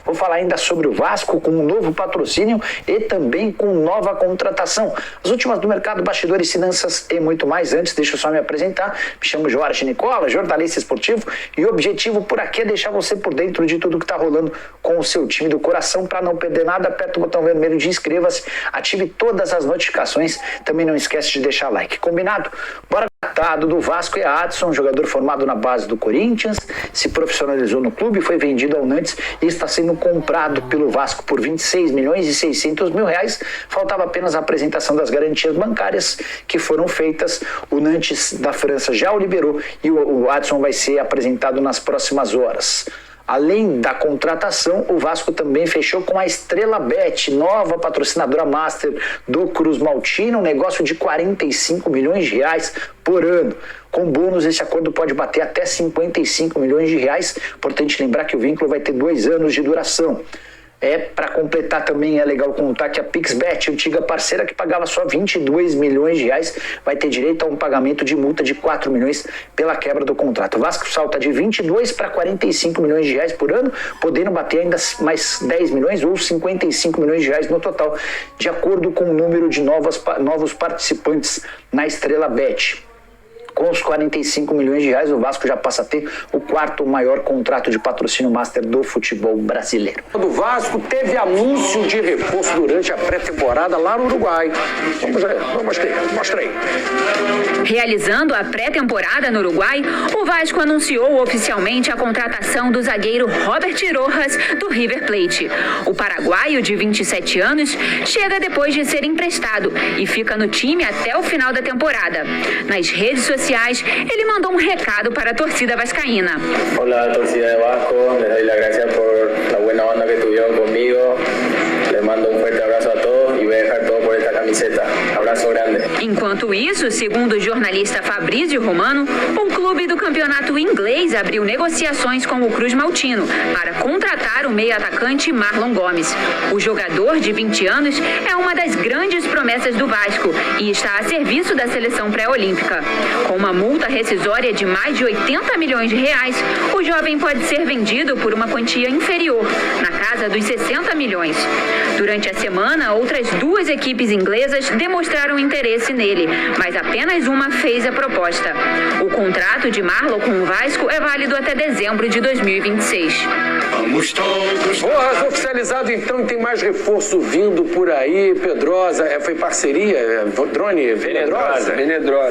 Vou falar ainda sobre o Vasco com um novo patrocínio e também com nova contratação. As últimas do mercado, bastidores, finanças e muito mais. Antes, deixa eu só me apresentar. Me chamo Jorge Nicola, jornalista esportivo, e o objetivo por aqui é deixar você por dentro de tudo que está rolando com o seu time do coração. Para não perder nada, aperta o botão vermelho de inscreva-se, ative todas as notificações, também não esquece de deixar like. Combinado? Bora. Do Vasco é Adson, jogador formado na base do Corinthians, se profissionalizou no clube, foi vendido ao Nantes e está sendo comprado pelo Vasco por 26 milhões e 600 mil reais. Faltava apenas a apresentação das garantias bancárias que foram feitas. O Nantes da França já o liberou e o Adson vai ser apresentado nas próximas horas. Além da contratação, o Vasco também fechou com a Estrela Bet, nova patrocinadora master do Cruz Maltino, um negócio de 45 milhões de reais por ano. Com bônus, esse acordo pode bater até 55 milhões de reais. Importante lembrar que o vínculo vai ter 2 anos de duração. Para completar também, é legal contar que a PixBet, antiga parceira que pagava só 22 milhões de reais, vai ter direito a um pagamento de multa de 4 milhões pela quebra do contrato. O Vasco salta de 22 para 45 milhões de reais por ano, podendo bater ainda mais 10 milhões ou 55 milhões de reais no total, de acordo com o número de novos participantes na Estrela Bet. Com os 45 milhões de reais, o Vasco já passa a ter o 4º maior contrato de patrocínio master do futebol brasileiro. O Vasco teve anúncio de reforço durante a pré-temporada lá no Uruguai. Mostra aí. Realizando a pré-temporada no Uruguai, o Vasco anunciou oficialmente a contratação do zagueiro Robert Rojas, do River Plate. O paraguaio, de 27 anos, chega depois de ser emprestado e fica no time até o final da temporada. Nas redes sociais, ele mandou um recado para a torcida vascaína. Olá, torcida de Vasco, les doy las gracias por la buena onda que tuvieron conmigo. Les mando um forte abraço a todos e voy a dejar todo por esta camiseta. Abraço grande. Enquanto isso, segundo o jornalista Fabrício Romano, um clube do campeonato inglês abriu negociações com o Cruz Maltino para contratar o meio-atacante Marlon Gomes. O jogador, de 20 anos, é uma das grandes promessas do Vasco e está a serviço da seleção pré-olímpica. Com uma multa rescisória de mais de 80 milhões de reais, o jovem pode ser vendido por uma quantia inferior, na casa dos 60 milhões. Durante a semana, outras 2 equipes inglesas demonstraram interesse nele, mas apenas uma fez a proposta. O contrato de Marlon com o Vasco é válido até dezembro de 2026. Rojas oficializado então, e tem mais reforço vindo por aí. Pedrosa, foi parceria? Drone? Venedrosa?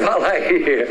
Fala aí.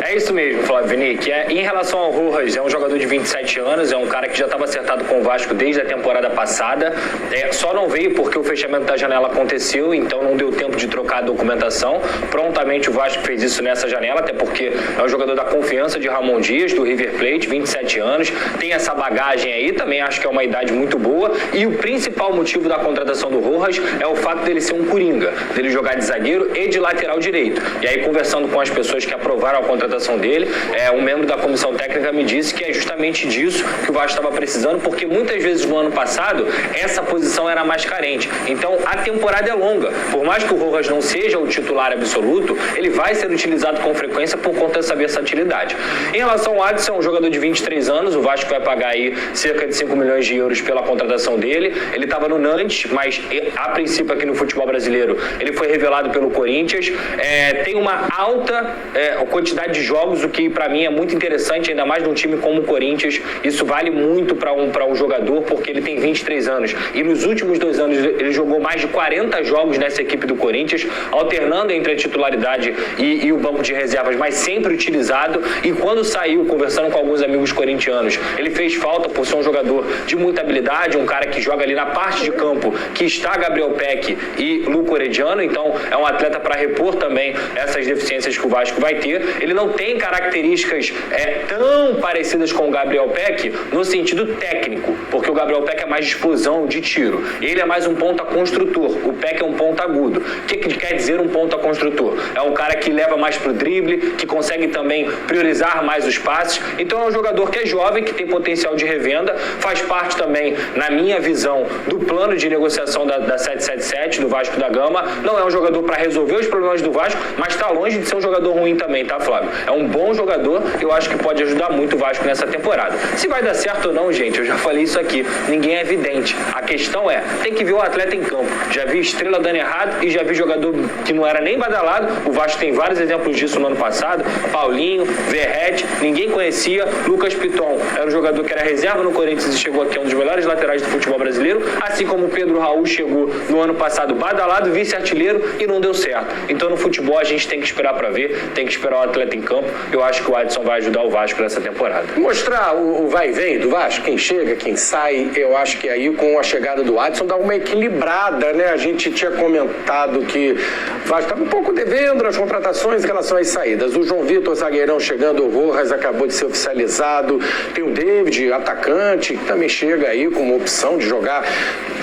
É isso mesmo, Flávio Vini, que em relação ao Rojas, é um jogador de 27 anos, é um cara que já estava acertado com o Vasco desde a temporada passada, só não veio porque o fechamento da janela aconteceu, então não deu tempo de trocar a documentação. Prontamente o Vasco fez isso nessa janela, até porque é um jogador da confiança de Ramon Dias, do River Plate, 27 anos, tem essa bagagem aí, também acho que é uma idade muito boa, e o principal motivo da contratação do Rojas é o fato dele ser um coringa, dele jogar de zagueiro e de lateral direito. E aí, conversando com as pessoas que aprovaram a contratação dele, um membro da comissão técnica me disse que é justamente disso que o Vasco estava precisando, porque muitas vezes no ano passado essa posição era mais carente. Então a temporada é longa, por mais que o Rojas não seja o titular absoluto, ele vai ser utilizado com frequência por conta dessa versatilidade. Em relação ao Adson, um jogador de 23 anos, o Vasco vai pagar aí cerca de 5 milhões de euros pela contratação dele. Ele estava no Nantes, mas a princípio aqui no futebol brasileiro ele foi revelado pelo Corinthians. Tem uma alta quantidade de jogos, o que para mim é muito interessante, ainda mais num time como o Corinthians. Isso vale muito para um jogador, porque ele tem 23 anos e nos últimos 2 anos ele jogou mais de 40 jogos nessa equipe do Corinthians, alternando entre a titularidade e o banco de reservas, mas sempre utilizado. E quando saiu, conversando com alguns amigos corintianos, ele fez falta por ser um jogador de muita habilidade, um cara que joga ali na parte de campo que está Gabriel Peck e Luco Orediano, então é um atleta para repor também essas deficiências que o Vasco vai ter. Ele não tem características tão parecidas com o Gabriel Peck no sentido técnico, porque o Gabriel Peck é mais de explosão, de tiro. Ele é mais um ponta construtor, o Peck é um ponta agudo. O que quer dizer um ponta construtor? É um cara que leva mais pro drible, que consegue também priorizar mais os passes. Então é um jogador que é jovem, que tem potencial de revenda, faz parte também, na minha visão, do plano de negociação da 777, do Vasco da Gama. Não é um jogador para resolver os problemas do Vasco, mas está longe de ser um jogador ruim também, tá, Flávio? É um bom jogador, eu acho que pode ajudar muito o Vasco nessa temporada. Se vai dar certo ou não, gente, eu já falei isso aqui, ninguém é evidente. A questão é, tem que ver o atleta em campo. Já vi estrela dando errado e já vi jogador que não era nem badalado. O Vasco tem vários exemplos disso no ano passado. Paulinho, Verrete, ninguém conhecia. Lucas Piton era um jogador que era reserva no Corinthians e chegou aqui, é um dos melhores laterais do futebol brasileiro, assim como o Pedro Raul chegou no ano passado badalado, vice-artilheiro, e não deu certo. Então no futebol a gente tem que esperar para ver, tem que esperar o atleta em campo. Eu acho que o Adson vai ajudar o Vasco nessa temporada. Mostrar o vai e vem do Vasco, quem chega, quem sai, eu acho que aí com a chegada do Adson dá uma equilibrada, né? A gente tinha comentado que o Vasco estava um pouco devendo nas contratações em relação às saídas. O João Vitor, zagueirão, chegando, o Rojas acabou de ser oficializado. Tem o David, atacante, que também chega aí com uma opção de jogar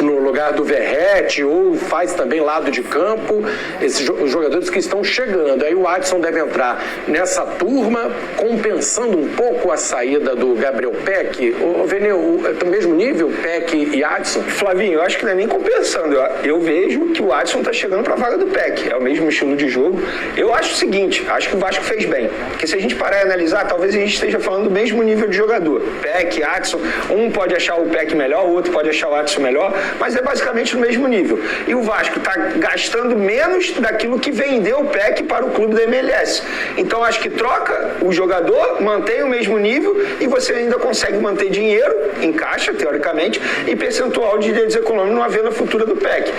no lugar do Verrete ou faz também lado de campo. Esses jogadores que estão chegando. Aí o Adson deve entrar nessa turma, compensando um pouco a saída do Gabriel Peck. O Veneu, do mesmo nível, Peck e Adson? Flavinho, eu acho que não é nem compensando. Eu vejo que o Adson está chegando para a vaga do Peck. É o mesmo estilo de jogo. Eu acho o seguinte, acho que o Vasco fez bem. Porque se a gente parar e analisar, talvez a gente esteja falando do mesmo nível de jogador. Peck, Adson, um pode achar o Peck melhor, o outro pode achar o Adson melhor, mas é basicamente no mesmo nível. E o Vasco está gastando menos daquilo que vendeu o Peck para o clube da MLS. Então acho que troca o jogador, mantém o mesmo nível e você ainda consegue manter dinheiro em caixa, teoricamente, e percentual de direitos econômicos numa venda futura do Peck.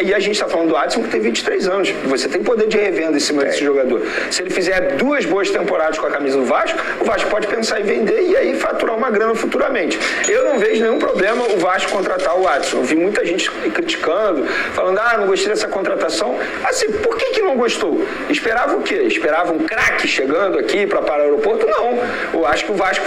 E a gente está falando do Adson, que tem 23 anos. Você tem poder de revenda em cima desse jogador. Se ele fizer 2 boas temporadas com a camisa do Vasco, o Vasco pode pensar em vender e aí faturar uma grana futuramente. Eu não vejo nenhum problema o Vasco contratar o Adson. Eu vi muita gente criticando, falando, não gostei dessa contratação. Assim, por que não gostou? Esperava o quê? Esperava um craque chegando aqui para parar o aeroporto? Não. Eu acho que o Vasco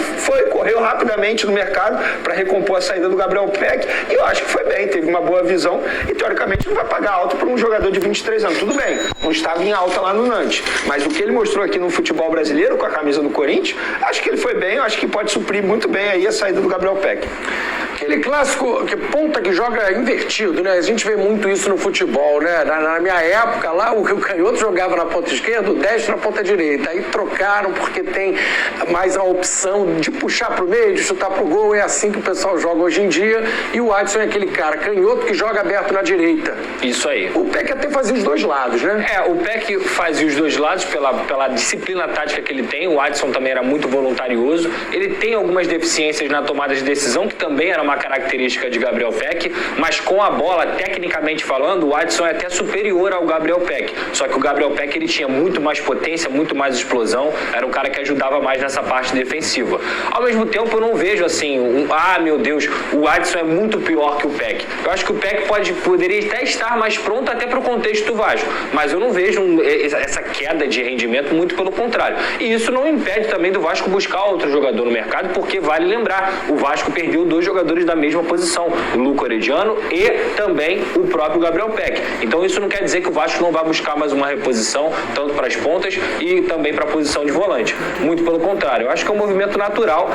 correu rapidamente no mercado para recompor a saída do Gabriel Peck e eu acho que foi bem, teve uma boa visão e teoricamente não vai pagar alto para um jogador de 23 anos. Tudo bem, não estava em alta lá no Nantes, mas o que ele mostrou aqui no futebol brasileiro com a camisa do Corinthians, acho que ele foi bem, eu acho que pode suprir muito bem aí a saída do Gabriel Peck. Aquele clássico, que ponta que joga invertido, né? A gente vê muito isso no futebol, né? Na minha época lá, o canhoto jogava na ponta esquerda, o destro na ponta direita. Aí trocaram porque tem mais a opção de puxar pro meio, de chutar pro gol. É assim que o pessoal joga hoje em dia. E o Adson é aquele cara canhoto que joga aberto na direita. Isso aí. O Peck até fazia os dois lados, né? O Peck fazia os dois lados pela disciplina tática que ele tem. O Adson também era muito voluntarioso. Ele tem algumas deficiências na tomada de decisão, que também era uma característica de Gabriel Peck, mas com a bola, tecnicamente falando, o Adson é até superior ao Gabriel Peck. Só que o Gabriel Peck, ele tinha muito mais potência, muito mais explosão, era um cara que ajudava mais nessa parte defensiva. Ao mesmo tempo, eu não vejo assim, meu Deus, o Adson é muito pior que o Peck. Eu acho que o Peck poderia até estar mais pronto até para o contexto do Vasco, mas eu não vejo essa queda de rendimento, muito pelo contrário. E isso não impede também do Vasco buscar outro jogador no mercado, porque vale lembrar, o Vasco perdeu 2 jogadores da mesma posição, o Luca Orediano e também o próprio Gabriel Peck. Então isso não quer dizer que o Vasco não vai buscar mais uma reposição, tanto para as pontas e também para a posição de volante. Muito pelo contrário. Eu acho que é um movimento natural,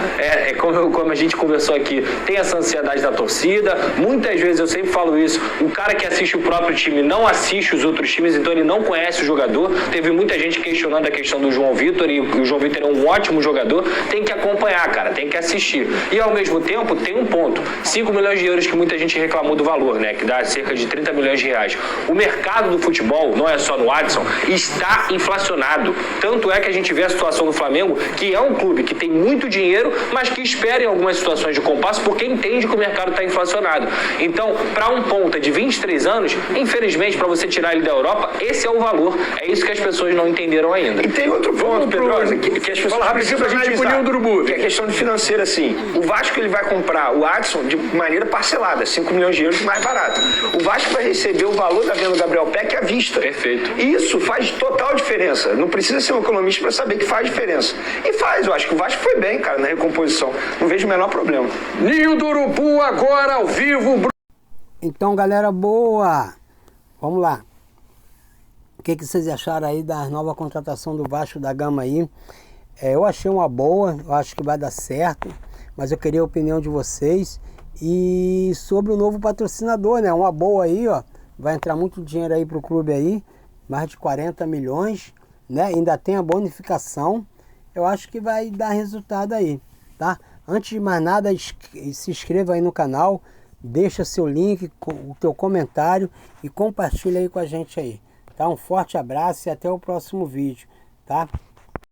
como a gente conversou aqui, tem essa ansiedade da torcida. Muitas vezes, eu sempre falo isso, o cara que assiste o próprio time não assiste os outros times, então ele não conhece o jogador. Teve muita gente questionando a questão do João Vitor, e o João Vitor é um ótimo jogador. Tem que acompanhar, cara, tem que assistir. E ao mesmo tempo, tem um ponto. 5 milhões de euros que muita gente reclamou do valor, né? Que dá cerca de 30 milhões de reais. O mercado do futebol, não é só no Adson, está inflacionado. Tanto é que a gente vê a situação do Flamengo, que é um clube que tem muito dinheiro, mas que espera em algumas situações de compasso porque entende que o mercado está inflacionado. Então, para um ponta de 23 anos, infelizmente, para você tirar ele da Europa, esse é o valor. É isso que as pessoas não entenderam ainda. E tem outro ponto, Pedrosa, que as pessoas precisam analisar, que é a questão de financeira, assim. O Vasco, ele vai comprar o Adson de maneira parcelada, 5 milhões de euros mais barato. O Vasco vai receber o valor da venda do Gabriel Peck à vista. Perfeito. Isso faz total diferença. Não precisa ser um economista para saber que faz diferença. E faz, eu acho que o Vasco foi bem, cara, na recomposição. Não vejo o menor problema. Ninho do Urubu agora ao vivo. Então, galera boa, vamos lá. O que vocês acharam aí da nova contratação do Vasco da Gama aí? Eu achei uma boa, eu acho que vai dar certo, mas eu queria a opinião de vocês. E sobre o novo patrocinador, né? Uma boa aí, ó. Vai entrar muito dinheiro aí pro clube aí, mais de 40 milhões, né? Ainda tem a bonificação. eu acho que vai dar resultado aí, tá? Antes de mais nada, se inscreva aí no canal, deixa seu link, o teu comentário e compartilha aí com a gente aí, tá? Um forte abraço e até o próximo vídeo, tá?